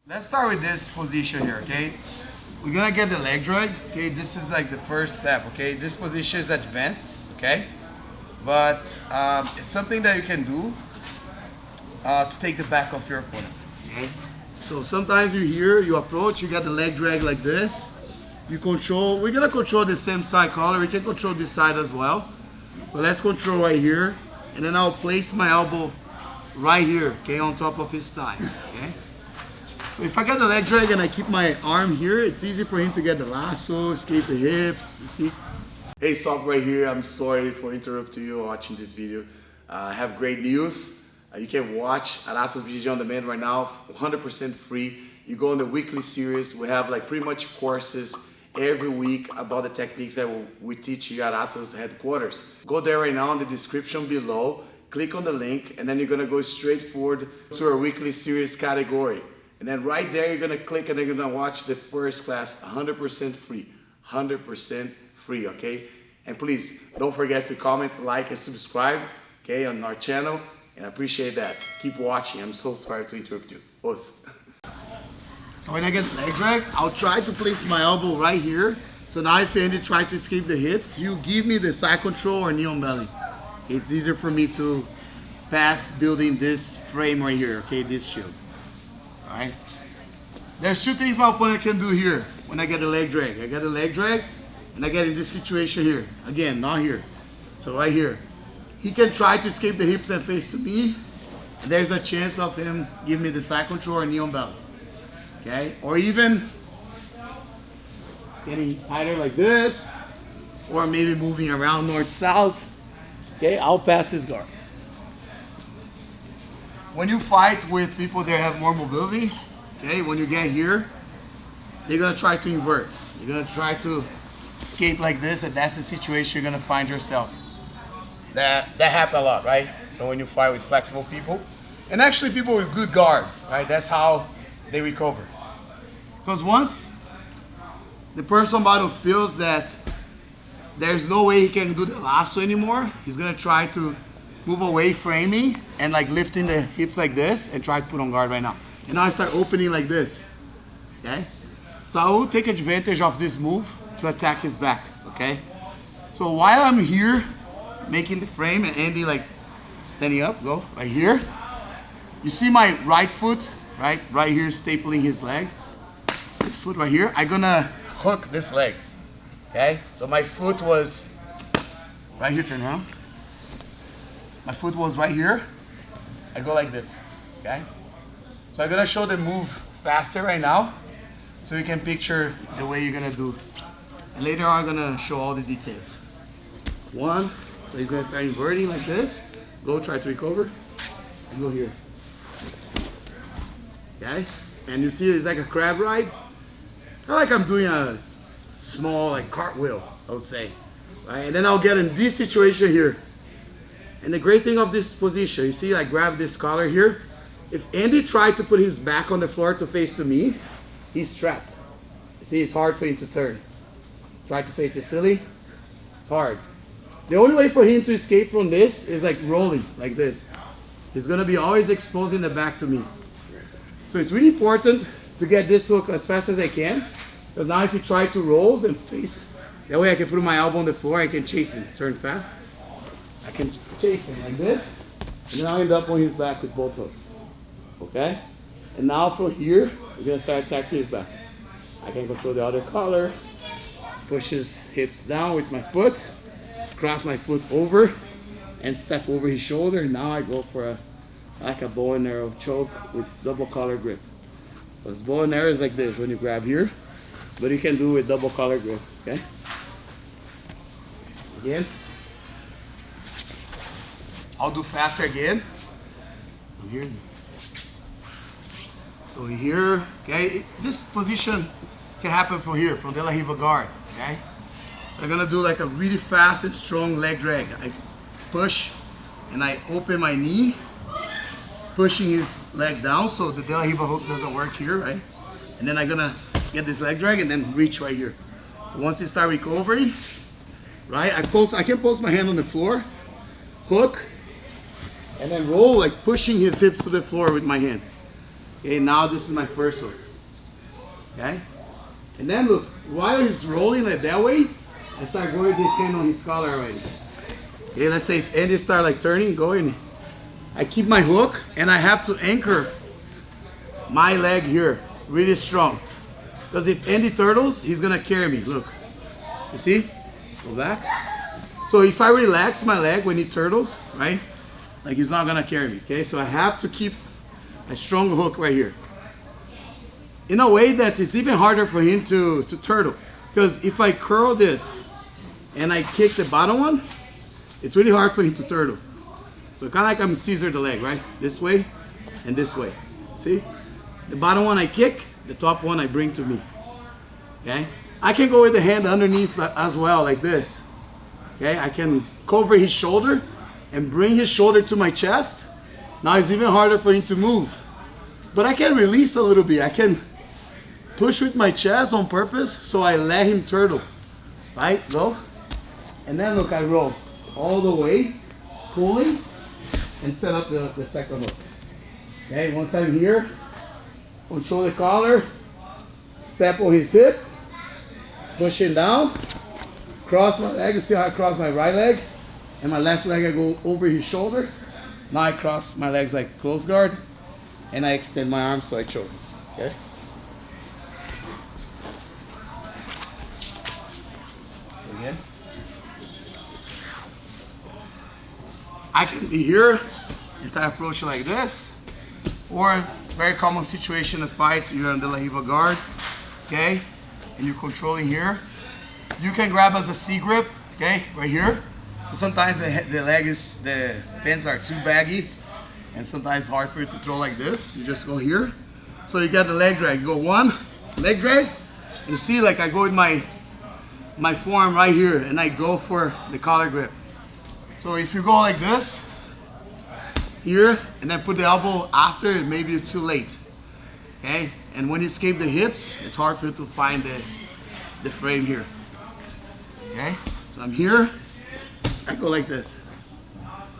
Let's start with this position here, okay? We're gonna get the leg drag, okay? This is like the first step, okay? This position is advanced, okay? But it's something that you can do to take the back of your opponent, okay? So sometimes you here, you approach, you got the leg drag like this. You control, we're gonna control the same side collar, we can control this side as well. But let's control right here, and then I'll place my elbow right here, okay, on top of his thigh, okay? So if I get the leg drag and I keep my arm here, it's easy for him to get the lasso, escape the hips, you see? Hey, Stop right here. I'm sorry for interrupting you watching this video. I have great news. You can watch at Atos BJJ on demand right now, 100% free. You go on the weekly series. We have like pretty much courses every week about the techniques that we teach here at Atos headquarters. Go there right now in the description below, click on the link, and then you're gonna go straight forward to our weekly series category. And then right there, you're gonna click and you're gonna watch the first class, 100% free, 100% free, okay? And please, don't forget to comment, like, and subscribe, okay, on our channel, and I appreciate that. Keep watching. I'm so sorry to interrupt you. Boss. So when I get leg drag, I'll try to place my elbow right here. So now if Andy tries to escape the hips, you give me the side control or knee on belly. It's easier for me to pass building this frame right here, okay, this shield. All right. There's two things my opponent can do here when I get the leg drag. I get the leg drag and I get in this situation here. Again, not here. So right here. He can try to escape the hips and face to me. And there's a chance of him giving me the side control or knee on belly. Okay? Or even getting tighter like this. Or maybe moving around north-south. Okay? I'll pass his guard. When you fight with people that have more mobility, okay, when you get here, they're gonna try to invert. You're gonna try to escape like this, and that's the situation you're gonna find yourself. That happens a lot, right? So when you fight with flexible people, and actually people with good guard, right? That's how they recover. Because once the person battle feels that there's no way he can do the lasso anymore, he's gonna try to move away framing and like lifting the hips like this and try to put on guard right now. And now I start opening like this, okay? So I will take advantage of this move to attack his back, okay? So while I'm here making the frame and Andy like standing up, go right here. You see my right foot, right here stapling his leg. This foot right here, I'm gonna hook this leg, okay? So my foot was right here, turn around. My foot was right here. I go like this, okay? So I'm gonna show the move faster right now so you can picture the way you're gonna do. And later on, I'm gonna show all the details. One, so he's gonna start inverting like this. Go, try to recover, and go here. Okay? And you see it's like a crab ride. Kind of like I'm doing a small like cartwheel, I would say. Right? And then I'll get in this situation here. And the great thing of this position, you see I grab this collar here. If Andy tried to put his back on the floor to face to me, he's trapped. You see, it's hard for him to turn. Try to face the silly, it's hard. The only way for him to escape from this is like rolling, like this. He's gonna be always exposing the back to me. So it's really important to get this hook as fast as I can, because now if he tries to roll and face, that way I can put my elbow on the floor, I can chase him, turn fast. I can chase him like this, and then I'll end up on his back with both hooks. Okay? And now from here, we're gonna start attacking his back. I can control the other collar, push his hips down with my foot, cross my foot over, and step over his shoulder. Now I go for like a bow and arrow choke with double collar grip. Because bow and arrow is like this when you grab here, but you can do with double collar grip, okay? Again. I'll do faster again. I'm here. So here, okay, this position can happen from here, from De La Riva guard, okay? So I'm gonna do like a really fast and strong leg drag. I push and I open my knee, pushing his leg down so the De La Riva hook doesn't work here, right? And then I'm gonna get this leg drag and then reach right here. So once he start recovering, right, I can post my hand on the floor, hook, and then roll, like pushing his hips to the floor with my hand. Okay, now this is my first hook. Okay? And then look, while he's rolling like that way, I start going with this hand on his collar already. Okay, let's say if Andy start like turning, going, I keep my hook and I have to anchor my leg here really strong. Because if Andy turtles, he's gonna carry me. Look, you see? Go back. So if I relax my leg when he turtles, right? Like he's not gonna carry me, okay? So I have to keep a strong hook right here. In a way that it's even harder for him to turtle. Because if I curl this and I kick the bottom one, it's really hard for him to turtle. So kind of like I'm scissor the leg, right? This way and this way. See? The bottom one I kick, the top one I bring to me. Okay? I can go with the hand underneath as well, like this. Okay? I can cover his shoulder and bring his shoulder to my chest. Now it's even harder for him to move. But I can release a little bit. I can push with my chest on purpose so I let him turtle. Right? Go. And then look, I roll all the way, pulling, and set up the second hook. Okay, once I'm here, control the collar, step on his hip, pushing down, cross my leg. You see how I cross my right leg, and my left leg I go over his shoulder. Now I cross my legs like close guard, and I extend my arms so I choke. Okay. Again. I can be here and start approaching like this, or very common situation in fights, you're on the La Riva guard, okay, and you're controlling here. You can grab as a C grip, okay, right here. Sometimes the pins are too baggy, and sometimes it's hard for you to throw like this. You just go here. So you got the leg drag. You go one, leg drag. You see, like I go with my forearm right here, and I go for the collar grip. So if you go like this, here, and then put the elbow after, maybe it's too late. Okay? And when you escape the hips, it's hard for you to find the frame here. Okay? So I'm here, I go like this.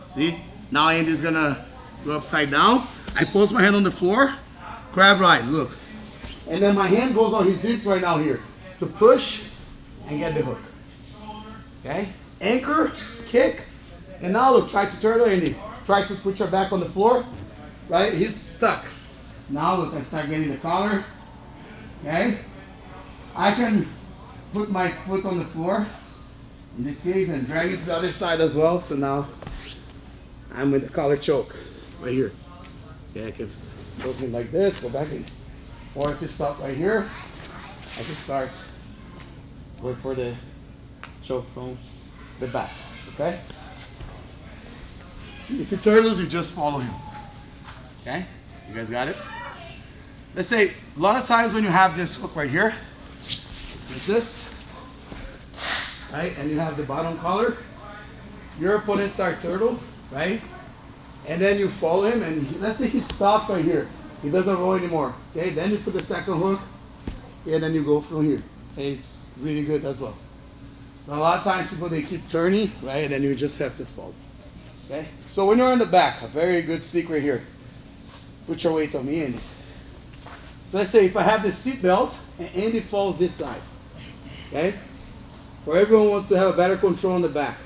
See? Now Andy's gonna go upside down. I post my hand on the floor, crab ride, look. And then my hand goes on his hips right now here to push and get the hook. Okay? Anchor, kick, and now look, try to turtle, Andy. Try to put your back on the floor, right? He's stuck. Now look, I start getting the collar, okay? I can put my foot on the floor, in this case, and drag it to the other side as well. So now I'm with the collar choke, right here. Okay, I can choke him like this, go back in. Or if you stop right here, I can start going for the choke from the back, okay? If he turtles, you just follow him. Okay? You guys got it? Let's say, a lot of times when you have this hook right here, like this, right? And you have the bottom collar, your opponent start turtle, right? And then you follow him, and let's say he stops right here. He doesn't roll anymore. Okay? Then you put the second hook, and then you go from here. Okay? It's really good as well. But a lot of times people, they keep turning, right? And then you just have to follow. Okay? So when you're on the back, a very good secret here. Put your weight on me, Andy. So let's say if I have the seat belt and Andy falls this side. Okay? For everyone wants to have a better control on the back.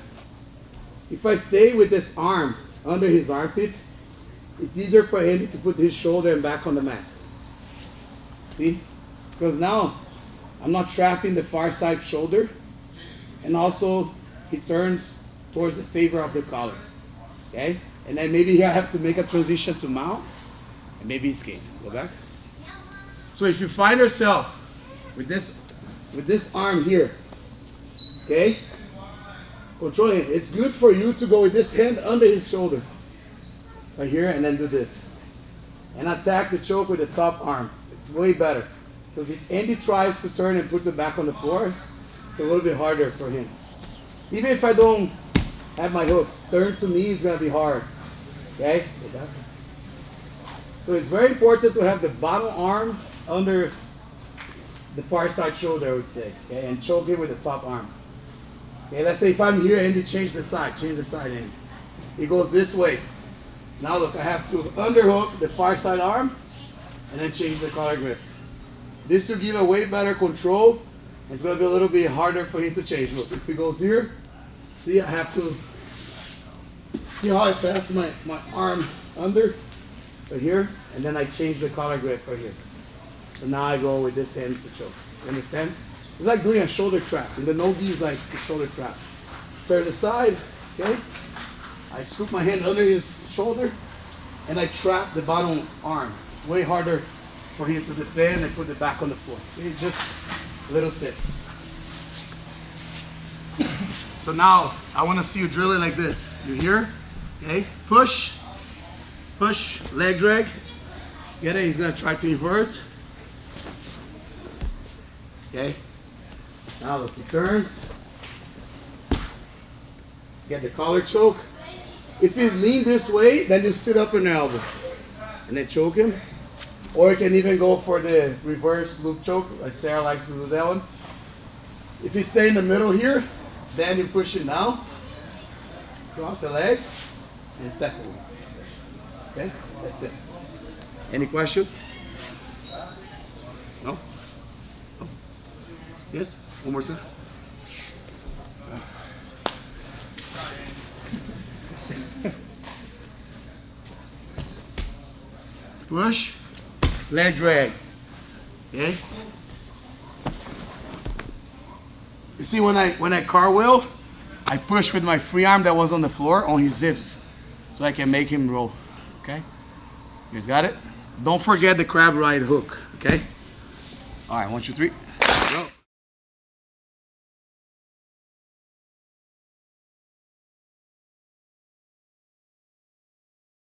If I stay with this arm under his armpit, it's easier for Andy to put his shoulder and back on the mat. See? Because now I'm not trapping the far side shoulder, and also he turns towards the favor of the collar. Okay? And then maybe here I have to make a transition to mount, and maybe escape. Go back. So if you find yourself with this arm here, okay? Control it. It's good for you to go with this hand under his shoulder. Right here, and then do this. And attack the choke with the top arm. It's way better. Because if Andy tries to turn and put the back on the floor, it's a little bit harder for him. Even if I don't have my hooks, turn to me is going to be hard. Okay? So it's very important to have the bottom arm under the far side shoulder, I would say. Okay? And choke him with the top arm. Okay, let's say if I'm here, Andy, change the side, Andy. He goes this way. Now look, I have to underhook the far side arm and then change the collar grip. This will give a way better control. It's gonna be a little bit harder for him to change. Look, if he goes here, see, I have to, see how I pass my arm under, right here, and then I change the collar grip right here. So now I go with this hand to choke. You understand? It's like doing a shoulder trap. And the no-gi is like the shoulder trap. Turn the side, okay? I scoop my hand under his shoulder, and I trap the bottom arm. It's way harder for him to defend and put it back on the floor. Okay? Just a little tip. So now I want to see you drill it like this. You're here, okay? Push, leg drag. Get it? He's gonna try to invert. Okay. Now look, he turns. Get the collar choke. If he's lean this way, then you sit up an elbow and then choke him. Or you can even go for the reverse loop choke, like Sarah likes to do that one. If you stay in the middle here, then you push it down, cross the leg, and step away. Okay, that's it. Any question? No? No? Yes? One more time. Push, leg drag. Okay? You see, when I cartwheel, I push with my free arm that was on the floor on his zips, so I can make him roll. Okay? You guys got it? Don't forget the crab ride hook. Okay? All right, 1, 2, 3. Go.